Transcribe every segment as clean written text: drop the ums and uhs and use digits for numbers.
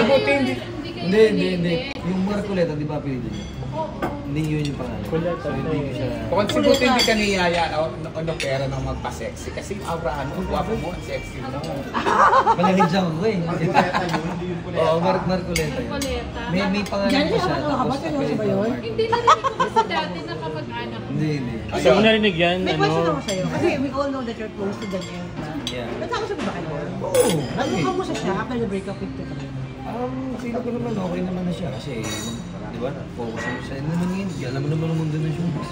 buti hindi. Hindi. Yung Marcoleta, di ba apelido niya? Hindi yun yung pangalan. So, hindi ko siya... Kung si buti hindi ka niyaya o pera ng magpa-sexy. Kasi yung aurahan mo, ang gwapo mo, ang sexy mo. Malahid siya ko eh. Oo, Marcoleta yun. May pangalan ko siya. Tapos apelido ba yun? Hindi narinig ko kasi dati na kapag-anak. Hindi. Gusto mo narinig yan? May question ako sa'yo. Kasi we all know that you're close to Daniel. Yeah. Nagkakasabi ba kayo? Oo. Ano kamusta siya after the breakup with Tiffany? Feel ko naman okay naman na siya kasi di ba, focus mo siya. Naman yun, alam mo naman ang mundo ng showbiz.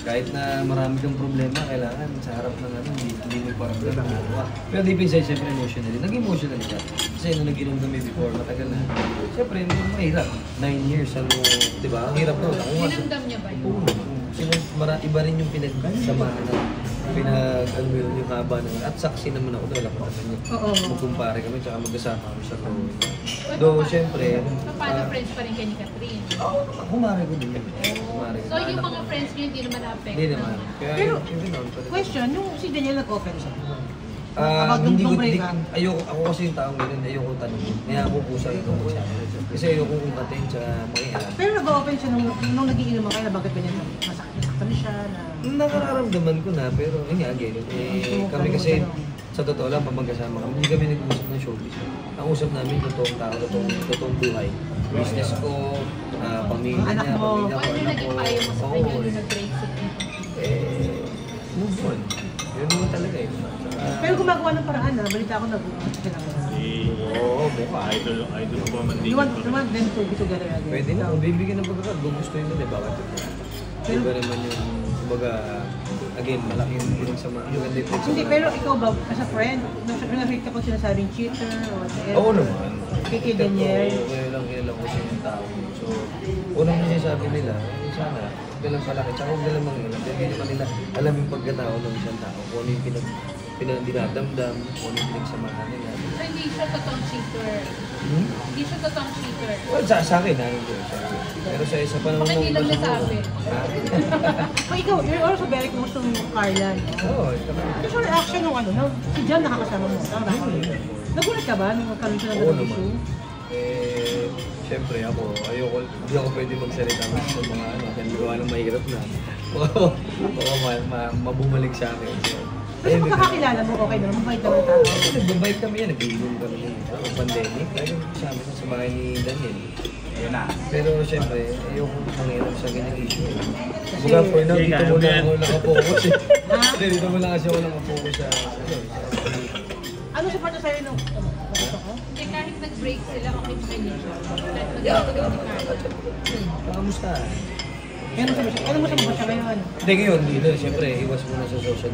Kahit na marami kang problema, kailangan sa harap ng hindi mo parang gano'n. Pero deep inside, siyempre emotionally. Nag-emotionally siya. Kasi nung nag-inom kami before, matagal na. Siyempre, mahirap. 9 years, di ba? Ang hirap na. Dinamdam niya ba yun? Iba rin yung pinagsamahan na yung haba ng at saksi naman ako doon, alam ko naman yun. Magkumpare kami, tsaka magkasama kami sa crew. Though, siyempre... Paano friends pa rin kayo ni Catherine? Oo, humari ko din yun. So yung mga friends niyo hindi naman na-affect? Hindi naman. Pero, question, nung si Daniel nag-open sa hindi ko, ako kasi yung taong ganun, ayoko tanongin. Kaya ako po sa ikaw magsabi. Kasi ayoko kung katin sa mangyayari. Pero nag-open siya nung nag-iinuman kayo na bakit ganyan masakit siya na... Nakararamdaman ko na, pero yun again, kami kasi sa totoo lang, pag magkasama kami, hindi kami nag-uusap ng showbiz. Ang usap namin, totoong tao, totoong buhay. Business ko, pamilya niya, pamilya ko, ano naging payo mo sa kanya nung nag-break sa move on. Yun naman talaga eh. Pero gumagawa ng paraan na, balita ako nag-uusap sila. Oo, buka. Idol ko ba man din. You want them to be together again? Pwede na, kung bibigyan ng pagkakat, gusto yun nila, bakit ito? Iba naman yung, kumbaga, again, malaki yung pinagsama. Hindi, pero ikaw ba, as a friend, nakita ko sinasabing cheater or whatever? Oo naman. Kay Daniel? Kailang ko siya yung tao. So, unang sinasabi nila, sana, galang palaki, tsaka huwag galang mga ilang. Hindi naman nila alam yung pagkatao ng isang tao, kung ano yung dinadamdam, kung ano yung pinagsamahan nila. So hindi siya totoong cheater? Hindi siya totoong cheater? Well, sa akin, hindi siya. Pero sa isa pa naman bakit hindi lang nasabi? But ikaw, you're also very close to Carla. Oo. Ano yung reaction nung si John nakakasama mo? Nagulat ka ba nung magkaroon siya ng ganung issue? Siyempre ako, hindi ako pwede magsalita sa mga kasi gawa ng mahirap na. Baka mabumalik sa akin. Kasi kung kakakilala mo, okay naman, mabait naman tao. Nagbabait kami yan, nag-iinom kami yan. Ang pandemic, lagi sa amin sa bahay ni Daniel. Pero siyempre, ayoko mangyayari sa ganyang issue. Baga for now, dito mo lang ako nakapokus eh. Dito mo lang kasi ako nakapokus sa... Ano sa part na sa'yo nung gusto ko? Hindi, kahit nag-break sila, okay pa kayo niya. Kahit nag-break ni Carla. Kamusta? Ano mo sa siya ngayon? Hindi ngayon, siyempre, iwas muna sa social